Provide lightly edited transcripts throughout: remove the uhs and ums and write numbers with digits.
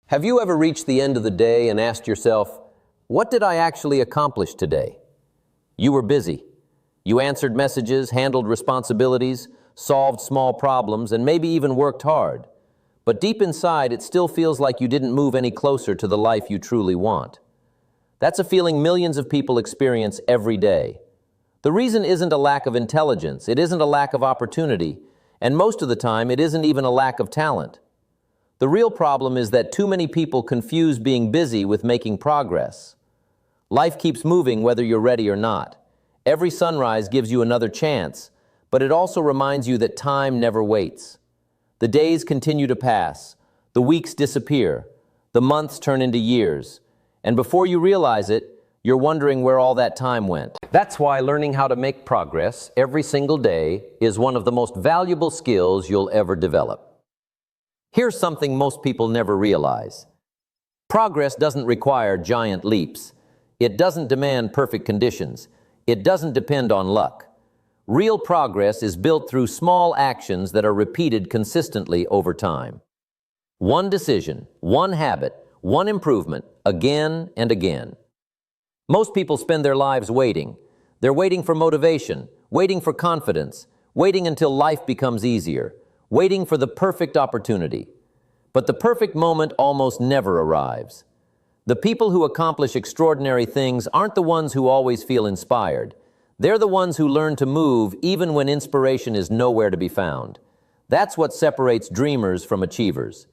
Have you ever reached the end of the day and asked yourself, what did I actually accomplish today? You were busy. You answered messages, handled responsibilities, solved small problems, and maybe even worked hard. But deep inside, it still feels like you didn't move any closer to the life you truly want. That's a feeling millions of people experience every day. The reason isn't a lack of intelligence, it isn't a lack of opportunity, and most of the time, it isn't even a lack of talent. The real problem is that too many people confuse being busy with making progress. Life keeps moving whether you're ready or not. Every sunrise gives you another chance, but it also reminds you that time never waits. The days continue to pass, the weeks disappear, the months turn into years, and before you realize it, you're wondering where all that time went. That's why learning how to make progress every single day is one of the most valuable skills you'll ever develop. Here's something most people never realize. Progress doesn't require giant leaps. It doesn't demand perfect conditions. It doesn't depend on luck. Real progress is built through small actions that are repeated consistently over time. One decision, one habit, one improvement, again and again. Most people spend their lives waiting. They're waiting for motivation, waiting for confidence, waiting until life becomes easier, waiting for the perfect opportunity. But the perfect moment almost never arrives. The people who accomplish extraordinary things aren't the ones who always feel inspired. They're the ones who learn to move even when inspiration is nowhere to be found. That's what separates dreamers from achievers.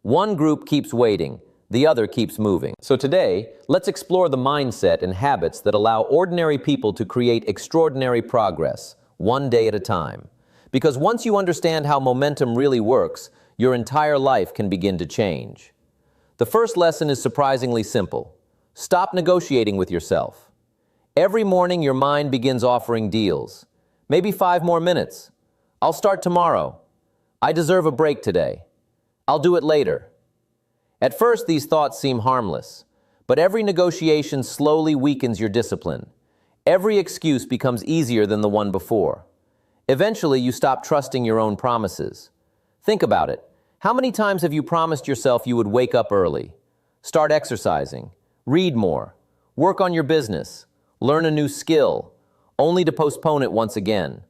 One group keeps waiting, the other keeps moving. So today, let's explore the mindset and habits that allow ordinary people to create extraordinary progress, one day at a time. Because once you understand how momentum really works, your entire life can begin to change. The first lesson is surprisingly simple. Stop negotiating with yourself. Every morning your mind begins offering deals. Maybe 5 more minutes. I'll start tomorrow. I deserve a break today. I'll do it later. At first these thoughts seem harmless, but every negotiation slowly weakens your discipline. Every excuse becomes easier than the one before. Eventually, you stop trusting your own promises. Think about it. How many times have you promised yourself you would wake up early, start exercising, read more, work on your business, learn a new skill, only to postpone it once again?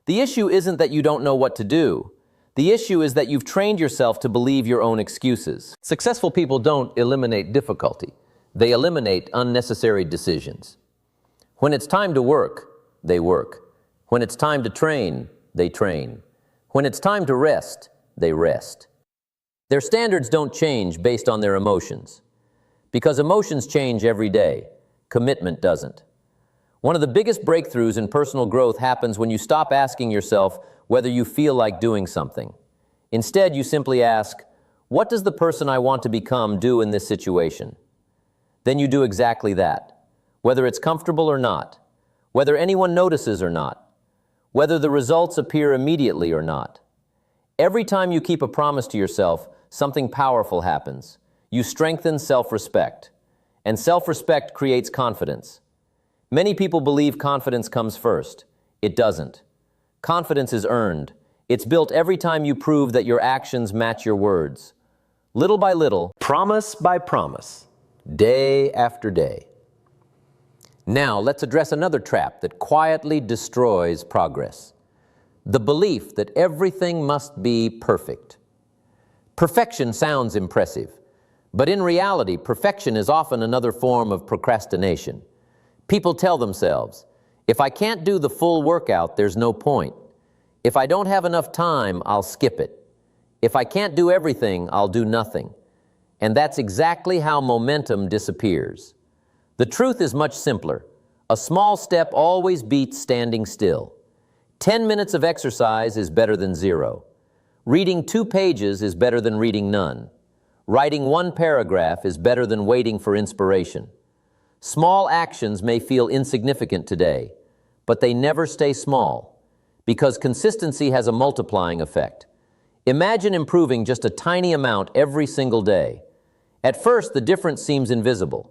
The issue isn't that you don't know what to do. The issue is that you've trained yourself to believe your own excuses. Successful people don't eliminate difficulty. They eliminate unnecessary decisions. When it's time to work, they work. When it's time to train, they train. When it's time to rest, they rest. Their standards don't change based on their emotions. Because emotions change every day, commitment doesn't. One of the biggest breakthroughs in personal growth happens when you stop asking yourself whether you feel like doing something. Instead, you simply ask, what does the person I want to become do in this situation? Then you do exactly that, whether it's comfortable or not, whether anyone notices or not, whether the results appear immediately or not. Every time you keep a promise to yourself, something powerful happens. You strengthen self-respect, and self-respect creates confidence. Many people believe confidence comes first. It doesn't. Confidence is earned. It's built every time you prove that your actions match your words. Little by little, promise by promise, day after day. Now, let's address another trap that quietly destroys progress. The belief that everything must be perfect. Perfection sounds impressive, but in reality, perfection is often another form of procrastination. People tell themselves, if I can't do the full workout, there's no point. If I don't have enough time, I'll skip it. If I can't do everything, I'll do nothing. And that's exactly how momentum disappears. The truth is much simpler. A small step always beats standing still. 10 minutes of exercise is better than 0. Reading 2 pages is better than reading none. Writing 1 paragraph is better than waiting for inspiration. Small actions may feel insignificant today, but they never stay small, because consistency has a multiplying effect. Imagine improving just a tiny amount every single day. At first, the difference seems invisible.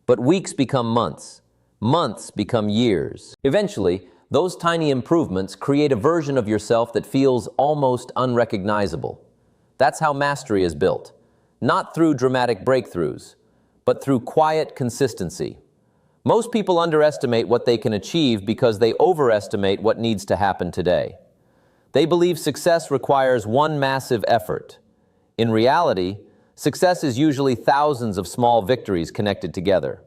But weeks become months. Months become years. Eventually, those tiny improvements create a version of yourself that feels almost unrecognizable. That's how mastery is built. not through dramatic breakthroughs, but through quiet consistency. Most people underestimate what they can achieve because they overestimate what needs to happen today. They believe success requires one massive effort. In reality, success is usually thousands of small victories connected together.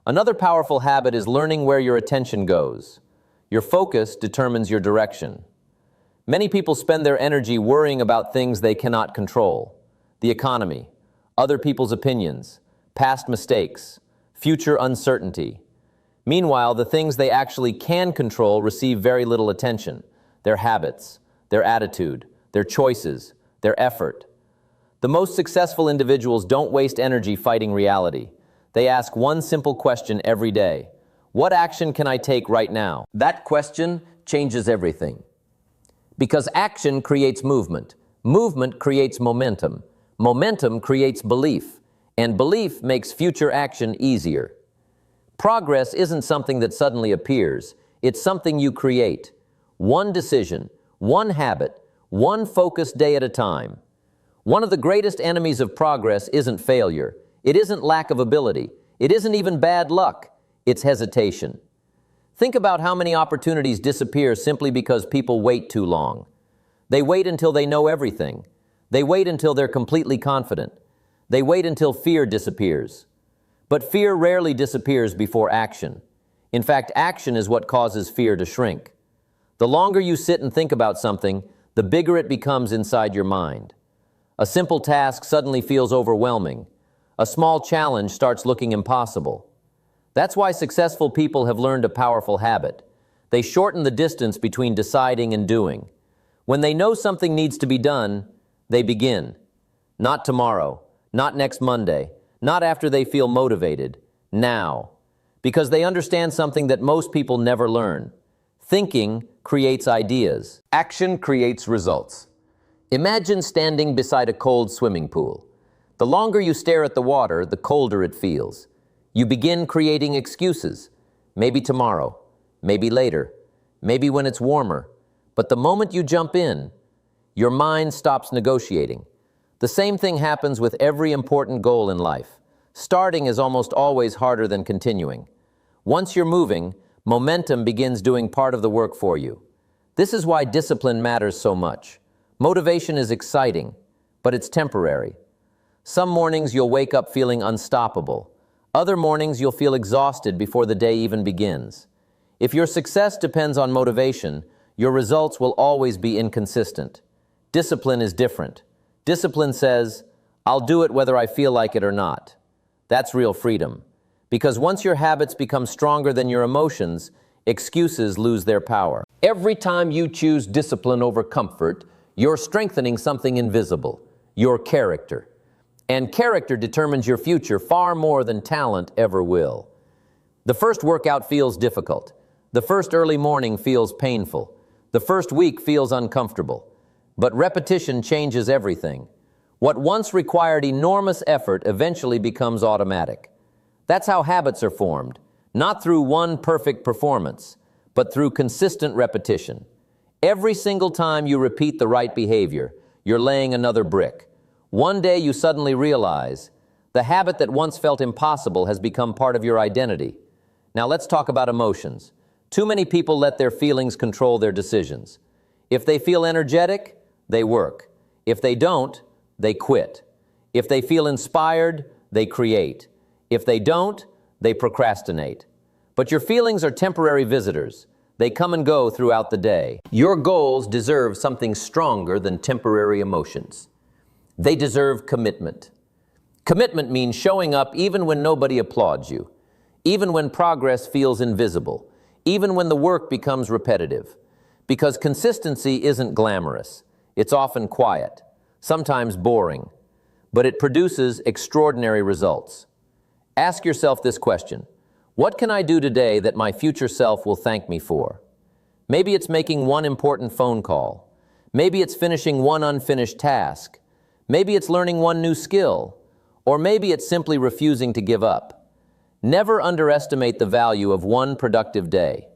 Another powerful habit is learning where your attention goes. Your focus determines your direction. Many people spend their energy worrying about things they cannot control: the economy, other people's opinions, past mistakes, future uncertainty. Meanwhile, the things they actually can control receive very little attention: their habits, their attitude, their choices, their effort. The most successful individuals don't waste energy fighting reality. They ask one simple question every day: what action can I take right now? That question changes everything. Because action creates movement. Movement creates momentum. Momentum creates belief. And belief makes future action easier. Progress isn't something that suddenly appears. It's something you create. One decision, one habit, one focused day at a time. One of the greatest enemies of progress isn't failure. It isn't lack of ability. It isn't even bad luck. It's hesitation. Think about how many opportunities disappear simply because people wait too long. They wait until they know everything. They wait until they're completely confident. They wait until fear disappears. But fear rarely disappears before action. In fact, action is what causes fear to shrink. The longer you sit and think about something, the bigger it becomes inside your mind. A simple task suddenly feels overwhelming. A small challenge starts looking impossible. That's why successful people have learned a powerful habit. They shorten the distance between deciding and doing. When they know something needs to be done, they begin. Not tomorrow, not next Monday, not after they feel motivated. Now. Because they understand something that most people never learn. Thinking creates ideas. Action creates results. Imagine standing beside a cold swimming pool. The longer you stare at the water, the colder it feels. You begin creating excuses. Maybe tomorrow, maybe later, maybe when it's warmer. But the moment you jump in, your mind stops negotiating. The same thing happens with every important goal in life. Starting is almost always harder than continuing. Once you're moving, momentum begins doing part of the work for you. This is why discipline matters so much. Motivation is exciting, but it's temporary. Some mornings you'll wake up feeling unstoppable. Other mornings you'll feel exhausted before the day even begins. If your success depends on motivation, your results will always be inconsistent. Discipline is different. Discipline says, I'll do it whether I feel like it or not. That's real freedom. Because once your habits become stronger than your emotions, excuses lose their power. Every time you choose discipline over comfort, you're strengthening something invisible, your character. And character determines your future far more than talent ever will. The first workout feels difficult. The first early morning feels painful. The first week feels uncomfortable. But repetition changes everything. What once required enormous effort eventually becomes automatic. That's how habits are formed, not through one perfect performance, but through consistent repetition. Every single time you repeat the right behavior, you're laying another brick. One day you suddenly realize the habit that once felt impossible has become part of your identity. Now let's talk about emotions. Too many people let their feelings control their decisions. If they feel energetic, they work. If they don't, they quit. If they feel inspired, they create. If they don't, they procrastinate. But your feelings are temporary visitors. They come and go throughout the day. Your goals deserve something stronger than temporary emotions. They deserve commitment. Commitment means showing up even when nobody applauds you, even when progress feels invisible, even when the work becomes repetitive. Because consistency isn't glamorous. It's often quiet, sometimes boring, but it produces extraordinary results. Ask yourself this question: what can I do today that my future self will thank me for? Maybe it's making one important phone call. Maybe it's finishing one unfinished task. Maybe it's learning one new skill. Or maybe it's simply refusing to give up. Never underestimate the value of one productive day.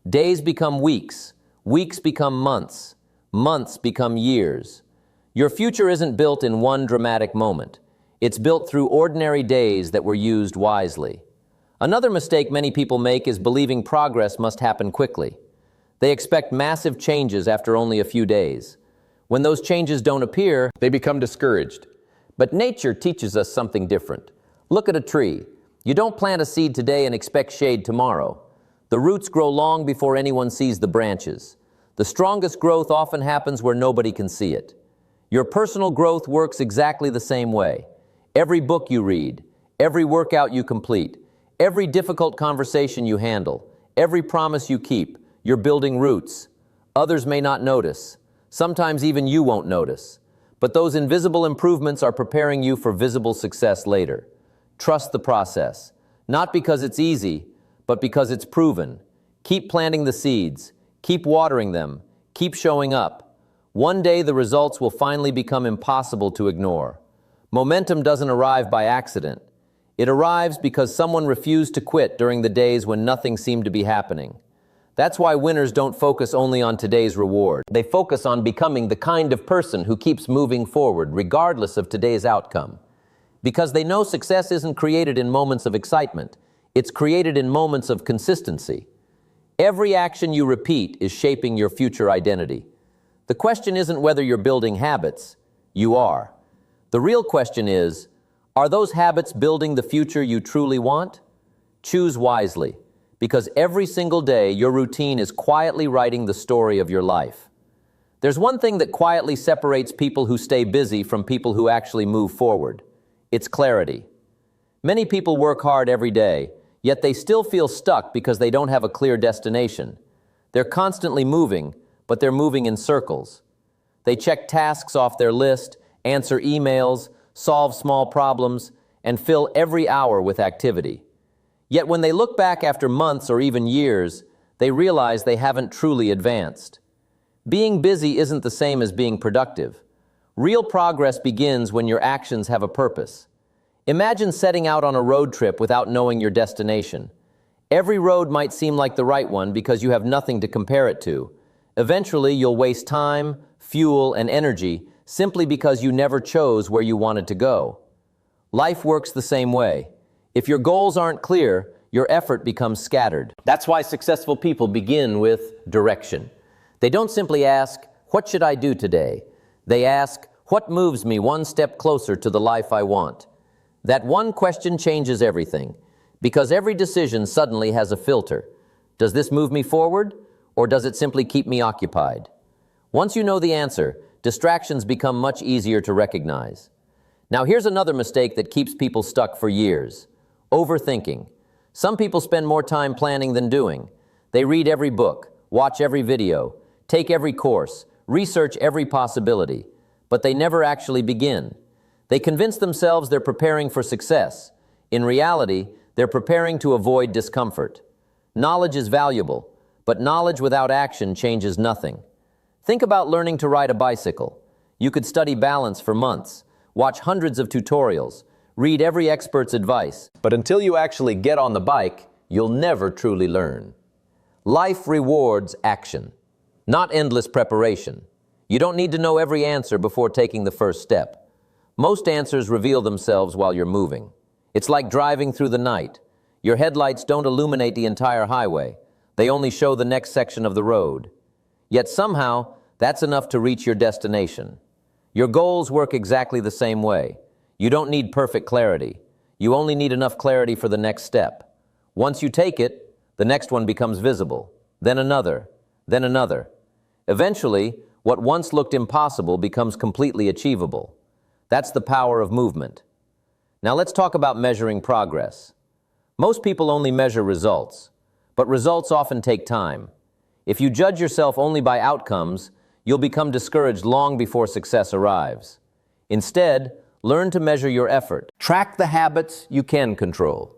Days become weeks. Weeks become months. Months become years. Your future isn't built in one dramatic moment. It's built through ordinary days that were used wisely. Another mistake many people make is believing progress must happen quickly. They expect massive changes after only a few days. When those changes don't appear, they become discouraged. But nature teaches us something different. Look at a tree. You don't plant a seed today and expect shade tomorrow. The roots grow long before anyone sees the branches. The strongest growth often happens where nobody can see it. Your personal growth works exactly the same way. Every book you read, every workout you complete, every difficult conversation you handle, every promise you keep, you're building roots. Others may not notice. Sometimes even you won't notice. But those invisible improvements are preparing you for visible success later. Trust the process, not because it's easy, but because it's proven. Keep planting the seeds, keep watering them, keep showing up. One day the results will finally become impossible to ignore. Momentum doesn't arrive by accident. It arrives because someone refused to quit during the days when nothing seemed to be happening. That's why winners don't focus only on today's reward. They focus on becoming the kind of person who keeps moving forward regardless of today's outcome. Because they know success isn't created in moments of excitement. It's created in moments of consistency. Every action you repeat is shaping your future identity. The question isn't whether you're building habits. You are. The real question is, are those habits building the future you truly want? Choose wisely, because every single day your routine is quietly writing the story of your life. There's one thing that quietly separates people who stay busy from people who actually move forward. It's clarity. Many people work hard every day, yet they still feel stuck because they don't have a clear destination. They're constantly moving, but they're moving in circles. They check tasks off their list, answer emails, solve small problems, and fill every hour with activity. Yet when they look back after months or even years, they realize they haven't truly advanced. Being busy isn't the same as being productive. Real progress begins when your actions have a purpose. Imagine setting out on a road trip without knowing your destination. Every road might seem like the right one because you have nothing to compare it to. Eventually, you'll waste time, fuel, and energy simply because you never chose where you wanted to go. Life works the same way. If your goals aren't clear, your effort becomes scattered. That's why successful people begin with direction. They don't simply ask, "What should I do today?" They ask, "What moves me one step closer to the life I want?" That one question changes everything, because every decision suddenly has a filter. Does this move me forward, or does it simply keep me occupied? Once you know the answer, distractions become much easier to recognize. Now here's another mistake that keeps people stuck for years. Overthinking. Some people spend more time planning than doing. They read every book, watch every video, take every course, research every possibility, but they never actually begin. They convince themselves they're preparing for success. In reality, they're preparing to avoid discomfort. Knowledge is valuable, but knowledge without action changes nothing. Think about learning to ride a bicycle. You could study balance for months, watch hundreds of tutorials, read every expert's advice, but until you actually get on the bike, you'll never truly learn. Life rewards action, not endless preparation. You don't need to know every answer before taking the first step. Most answers reveal themselves while you're moving. It's like driving through the night. Your headlights don't illuminate the entire highway. They only show the next section of the road. Yet somehow, that's enough to reach your destination. Your goals work exactly the same way. You don't need perfect clarity. You only need enough clarity for the next step. Once you take it, the next one becomes visible. Then another, then another. Eventually, what once looked impossible becomes completely achievable. That's the power of movement. Now let's talk about measuring progress. Most people only measure results, but results often take time. If you judge yourself only by outcomes, you'll become discouraged long before success arrives. Instead, learn to measure your effort. Track the habits you can control.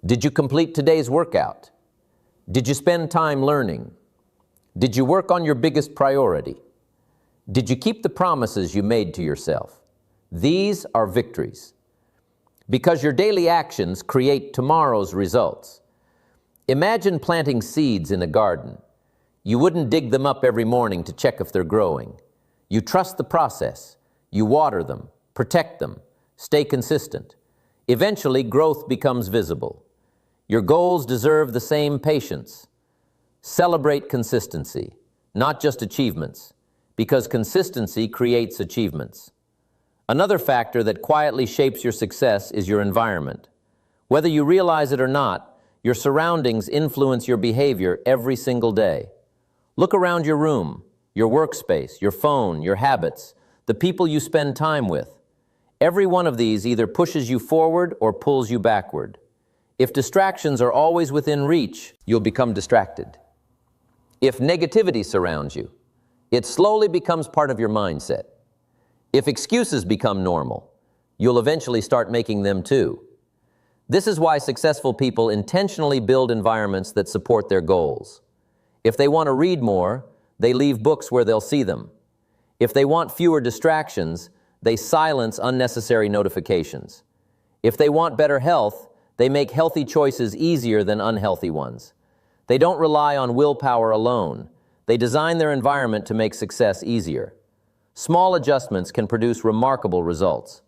Did you complete today's workout? Did you spend time learning? Did you work on your biggest priority? Did you keep the promises you made to yourself? These are victories. Because your daily actions create tomorrow's results. Imagine planting seeds in a garden. You wouldn't dig them up every morning to check if they're growing. You trust the process. You water them, protect them, Stay consistent. Eventually, growth becomes visible. Your goals deserve the same patience. Celebrate consistency, not just achievements, because consistency creates achievements. Another factor that quietly shapes your success is your environment. Whether you realize it or not, your surroundings influence your behavior every single day. Look around your room, your workspace, your phone, your habits, the people you spend time with. Every one of these either pushes you forward or pulls you backward. If distractions are always within reach, you'll become distracted. If negativity surrounds you, it slowly becomes part of your mindset. If excuses become normal, you'll eventually start making them too. This is why successful people intentionally build environments that support their goals. If they want to read more, they leave books where they'll see them. If they want fewer distractions, they silence unnecessary notifications. If they want better health, they make healthy choices easier than unhealthy ones. They don't rely on willpower alone. They design their environment to make success easier. Small adjustments can produce remarkable results.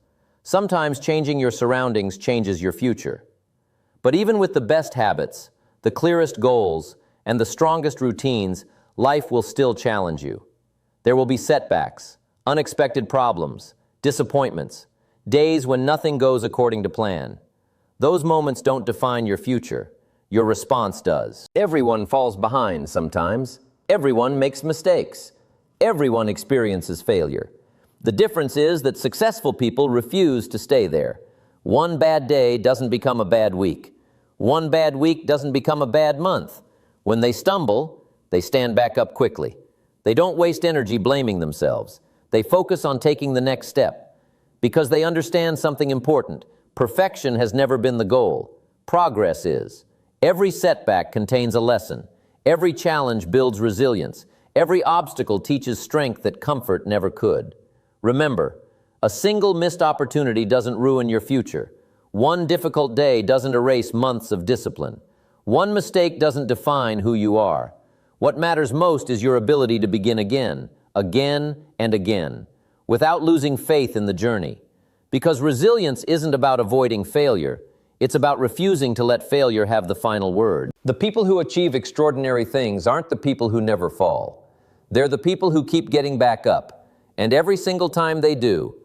Sometimes changing your surroundings changes your future. But even with the best habits, the clearest goals, and the strongest routines, life will still challenge you. There will be setbacks, unexpected problems, disappointments, days when nothing goes according to plan. Those moments don't define your future. Your response does. Everyone falls behind sometimes. Everyone makes mistakes. Everyone experiences failure. The difference is that successful people refuse to stay there. One bad day doesn't become a bad week. One bad week doesn't become a bad month. When they stumble, they stand back up quickly. They don't waste energy blaming themselves. They focus on taking the next step. Because they understand something important. Perfection has never been the goal. Progress is. Every setback contains a lesson. Every challenge builds resilience. Every obstacle teaches strength that comfort never could. Remember, a single missed opportunity doesn't ruin your future. One difficult day doesn't erase months of discipline. One mistake doesn't define who you are. What matters most is your ability to begin again and again, without losing faith in the journey. Because resilience isn't about avoiding failure. It's about refusing to let failure have the final word. The people who achieve extraordinary things aren't the people who never fall. They're the people who keep getting back up, and every single time they do,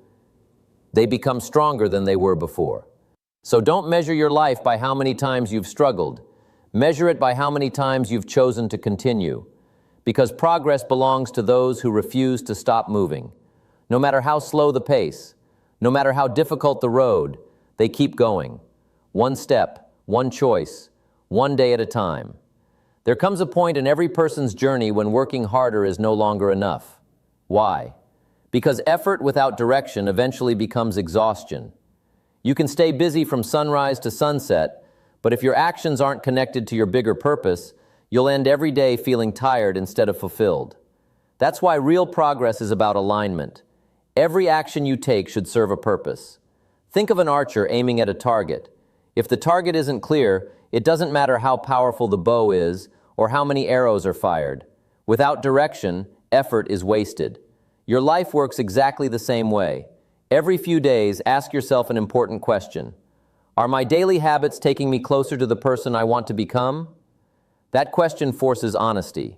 they become stronger than they were before. So don't measure your life by how many times you've struggled. Measure it by how many times you've chosen to continue. Because progress belongs to those who refuse to stop moving. No matter how slow the pace, no matter how difficult the road, they keep going. One step, one choice, one day at a time. There comes a point in every person's journey when working harder is no longer enough. Why? Because effort without direction eventually becomes exhaustion. You can stay busy from sunrise to sunset, but if your actions aren't connected to your bigger purpose, you'll end every day feeling tired instead of fulfilled. That's why real progress is about alignment. Every action you take should serve a purpose. Think of an archer aiming at a target. If the target isn't clear, it doesn't matter how powerful the bow is or how many arrows are fired. Without direction, effort is wasted. Your life works exactly the same way. Every few days, ask yourself an important question. Are my daily habits taking me closer to the person I want to become? That question forces honesty.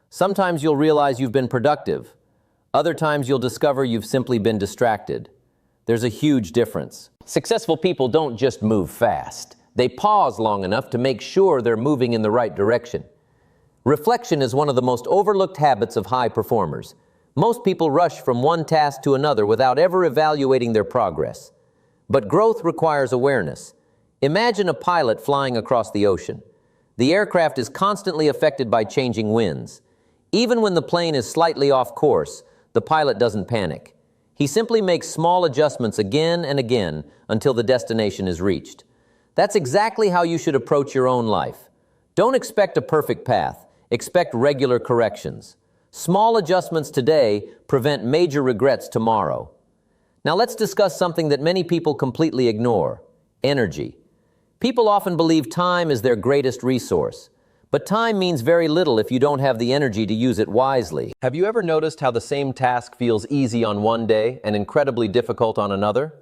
Sometimes you'll realize you've been productive. Other times you'll discover you've simply been distracted. There's a huge difference. Successful people don't just move fast. They pause long enough to make sure they're moving in the right direction. Reflection is one of the most overlooked habits of high performers. Most people rush from one task to another without ever evaluating their progress. But growth requires awareness. Imagine a pilot flying across the ocean. The aircraft is constantly affected by changing winds. Even when the plane is slightly off course, the pilot doesn't panic. He simply makes small adjustments again and again until the destination is reached. That's exactly how you should approach your own life. Don't expect a perfect path. Expect regular corrections. Small adjustments today prevent major regrets tomorrow. Now let's discuss something that many people completely ignore: energy. People often believe time is their greatest resource. But time means very little if you don't have the energy to use it wisely. Have you ever noticed how the same task feels easy on one day and incredibly difficult on another?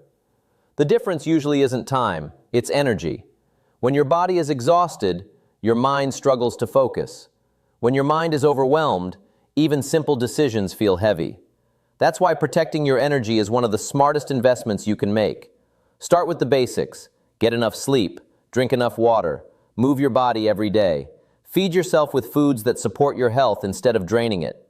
The difference usually isn't time, it's energy. When your body is exhausted, your mind struggles to focus. When your mind is overwhelmed, even simple decisions feel heavy. That's why protecting your energy is one of the smartest investments you can make. Start with the basics. Get enough sleep, drink enough water, move your body every day. Feed yourself with foods that support your health instead of draining it.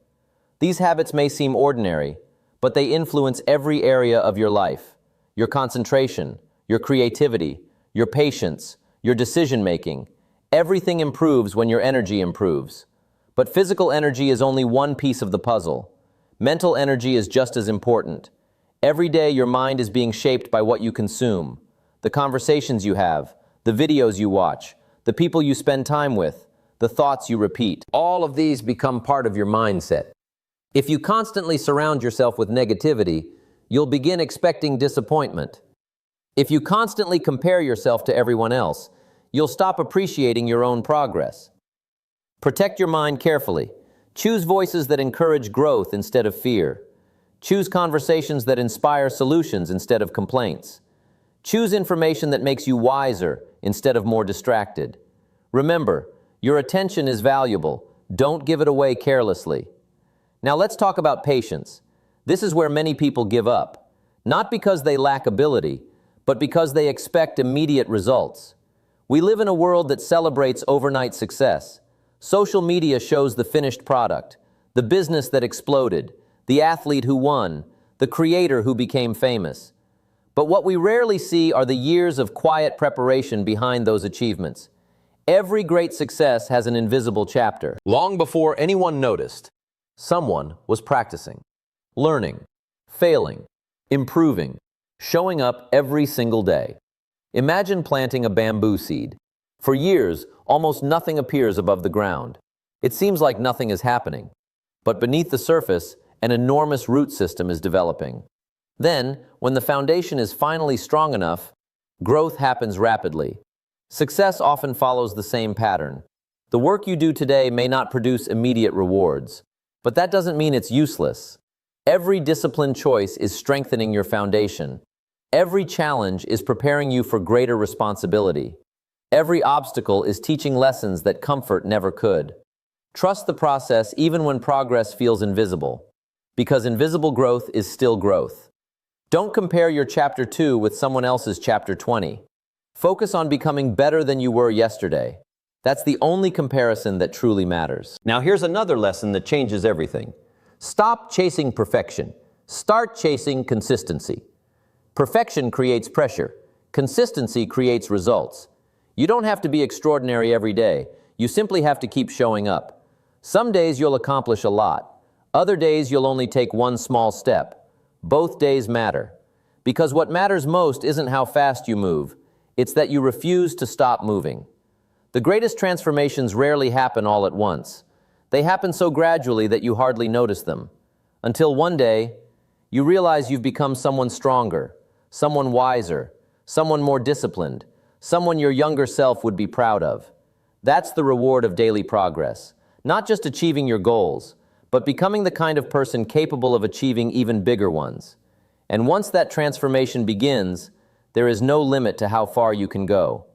These habits may seem ordinary, but they influence every area of your life. Your concentration, your creativity, your patience, your decision-making. Everything improves when your energy improves. But physical energy is only one piece of the puzzle. Mental energy is just as important. Every day your mind is being shaped by what you consume, the conversations you have, the videos you watch, the people you spend time with, the thoughts you repeat. All of these become part of your mindset. If you constantly surround yourself with negativity, you'll begin expecting disappointment. If you constantly compare yourself to everyone else, you'll stop appreciating your own progress. Protect your mind carefully. Choose voices that encourage growth instead of fear. Choose conversations that inspire solutions instead of complaints. Choose information that makes you wiser instead of more distracted. Remember, your attention is valuable. Don't give it away carelessly. Now let's talk about patience. This is where many people give up, not because they lack ability, but because they expect immediate results. We live in a world that celebrates overnight success. Social media shows the finished product, the business that exploded, the athlete who won, the creator who became famous. But what we rarely see are the years of quiet preparation behind those achievements. Every great success has an invisible chapter. Long before anyone noticed, someone was practicing, learning, failing, improving, showing up every single day. Imagine planting a bamboo seed. For years, almost nothing appears above the ground. It seems like nothing is happening. But beneath the surface, an enormous root system is developing. Then, when the foundation is finally strong enough, growth happens rapidly. Success often follows the same pattern. The work you do today may not produce immediate rewards, but that doesn't mean it's useless. Every disciplined choice is strengthening your foundation. Every challenge is preparing you for greater responsibility. Every obstacle is teaching lessons that comfort never could. Trust the process even when progress feels invisible, because invisible growth is still growth. Don't compare your chapter 2 with someone else's chapter 20. Focus on becoming better than you were yesterday. That's the only comparison that truly matters. Now here's another lesson that changes everything. Stop chasing perfection. Start chasing consistency. Perfection creates pressure. Consistency creates results. You don't have to be extraordinary every day. You simply have to keep showing up. Some days you'll accomplish a lot. Other days you'll only take one small step. Both days matter. Because what matters most isn't how fast you move. It's that you refuse to stop moving. The greatest transformations rarely happen all at once. They happen so gradually that you hardly notice them. Until one day, you realize you've become someone stronger, someone wiser, someone more disciplined, someone your younger self would be proud of. That's the reward of daily progress. Not just achieving your goals, but becoming the kind of person capable of achieving even bigger ones. And once that transformation begins, there is no limit to how far you can go.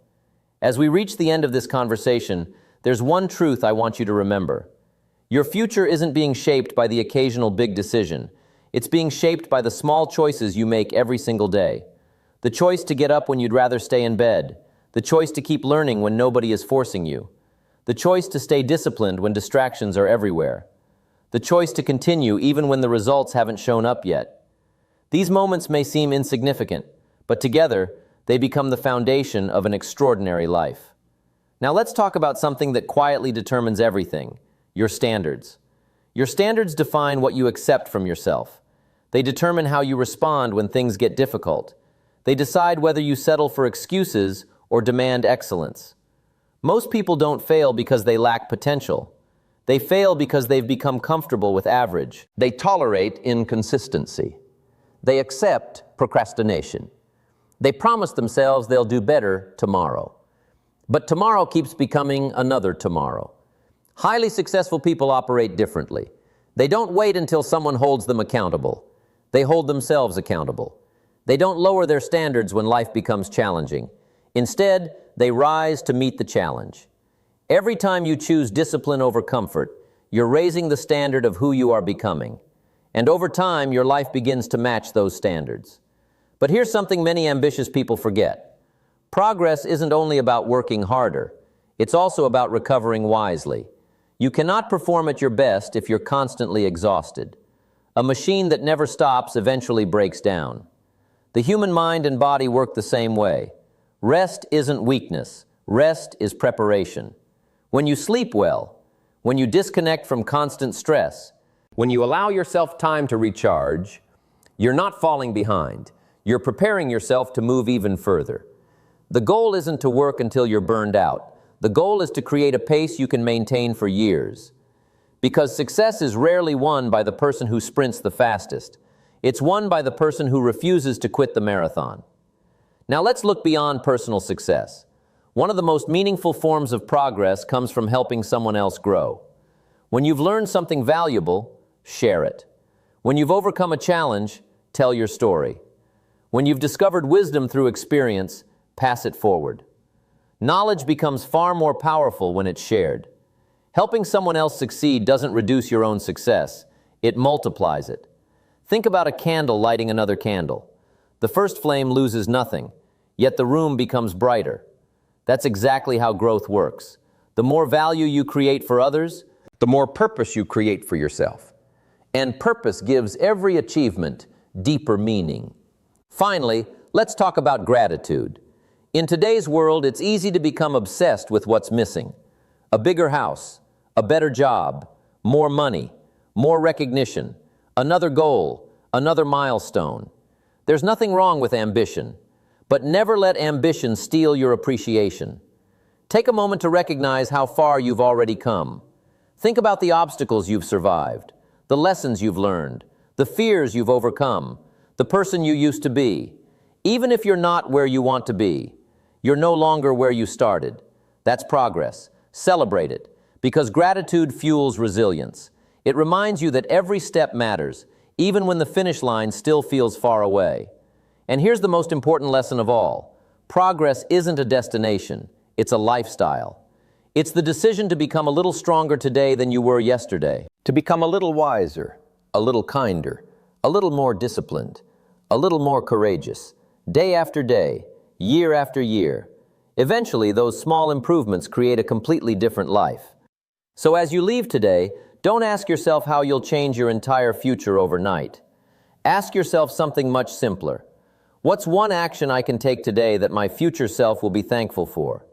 As we reach the end of this conversation, there's one truth I want you to remember. Your future isn't being shaped by the occasional big decision. It's being shaped by the small choices you make every single day. The choice to get up when you'd rather stay in bed. The choice to keep learning when nobody is forcing you. The choice to stay disciplined when distractions are everywhere. The choice to continue even when the results haven't shown up yet. These moments may seem insignificant, but together, they become the foundation of an extraordinary life. Now let's talk about something that quietly determines everything: your standards. Your standards define what you accept from yourself. They determine how you respond when things get difficult. They decide whether you settle for excuses or demand excellence. Most people don't fail because they lack potential. They fail because they've become comfortable with average. They tolerate inconsistency. They accept procrastination. They promise themselves they'll do better tomorrow. But tomorrow keeps becoming another tomorrow. Highly successful people operate differently. They don't wait until someone holds them accountable. They hold themselves accountable. They don't lower their standards when life becomes challenging. Instead, they rise to meet the challenge. Every time you choose discipline over comfort, you're raising the standard of who you are becoming. And over time, your life begins to match those standards. But here's something many ambitious people forget. Progress isn't only about working harder. It's also about recovering wisely. You cannot perform at your best if you're constantly exhausted. A machine that never stops eventually breaks down. The human mind and body work the same way. Rest isn't weakness. Rest is preparation. When you sleep well, when you disconnect from constant stress, when you allow yourself time to recharge, you're not falling behind. You're preparing yourself to move even further. The goal isn't to work until you're burned out. The goal is to create a pace you can maintain for years. Because success is rarely won by the person who sprints the fastest. It's won by the person who refuses to quit the marathon. Now let's look beyond personal success. One of the most meaningful forms of progress comes from helping someone else grow. When you've learned something valuable, share it. When you've overcome a challenge, tell your story. When you've discovered wisdom through experience, pass it forward. Knowledge becomes far more powerful when it's shared. Helping someone else succeed doesn't reduce your own success, it multiplies it. Think about a candle lighting another candle. The first flame loses nothing, yet the room becomes brighter. That's exactly how growth works. The more value you create for others, the more purpose you create for yourself. And purpose gives every achievement deeper meaning. Finally, let's talk about gratitude. In today's world, it's easy to become obsessed with what's missing. A bigger house, a better job, more money, more recognition, another goal, another milestone. There's nothing wrong with ambition, but never let ambition steal your appreciation. Take a moment to recognize how far you've already come. Think about the obstacles you've survived, the lessons you've learned, the fears you've overcome, the person you used to be. Even if you're not where you want to be, you're no longer where you started. That's progress. Celebrate it, because gratitude fuels resilience. It reminds you that every step matters, even when the finish line still feels far away. And here's the most important lesson of all. Progress isn't a destination, it's a lifestyle. It's the decision to become a little stronger today than you were yesterday, to become a little wiser, a little kinder, a little more disciplined, a little more courageous, day after day, year after year. Eventually, those small improvements create a completely different life. So as you leave today, don't ask yourself how you'll change your entire future overnight. Ask yourself something much simpler. What's one action I can take today that my future self will be thankful for?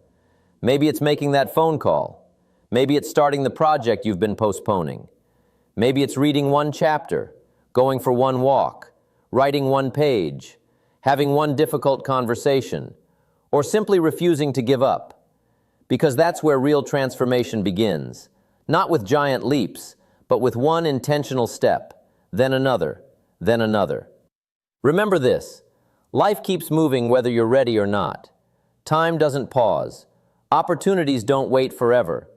Maybe it's making that phone call. Maybe it's starting the project you've been postponing. Maybe it's reading one chapter, going for one walk, writing one page, having one difficult conversation, or simply refusing to give up. Because that's where real transformation begins, not with giant leaps, but with one intentional step, then another, then another. Remember this, life keeps moving whether you're ready or not. Time doesn't pause. Opportunities don't wait forever.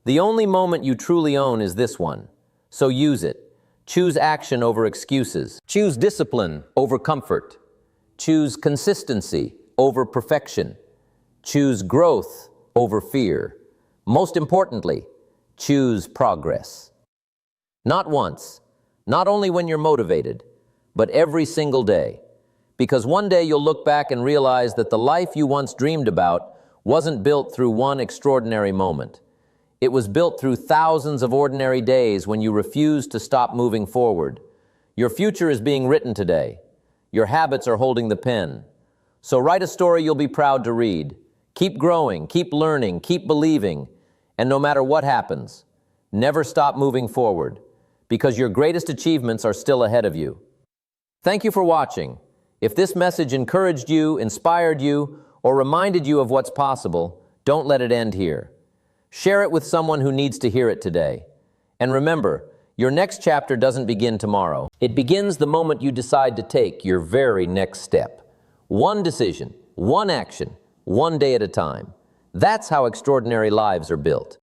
The only moment you truly own is this one, so use it. Choose action over excuses. Choose discipline over comfort. Choose consistency over perfection. Choose growth over fear. Most importantly, choose progress. Not once, not only when you're motivated, but every single day. Because one day you'll look back and realize that the life you once dreamed about wasn't built through one extraordinary moment. It was built through thousands of ordinary days when you refused to stop moving forward. Your future is being written today. Your habits are holding the pen. So write a story you'll be proud to read. Keep growing, keep learning, keep believing, and no matter what happens, never stop moving forward, because your greatest achievements are still ahead of you. Thank you for watching. If this message encouraged you, inspired you, or reminded you of what's possible, don't let it end here. Share it with someone who needs to hear it today. And remember, your next chapter doesn't begin tomorrow. It begins the moment you decide to take your very next step. One decision, one action, one day at a time. That's how extraordinary lives are built.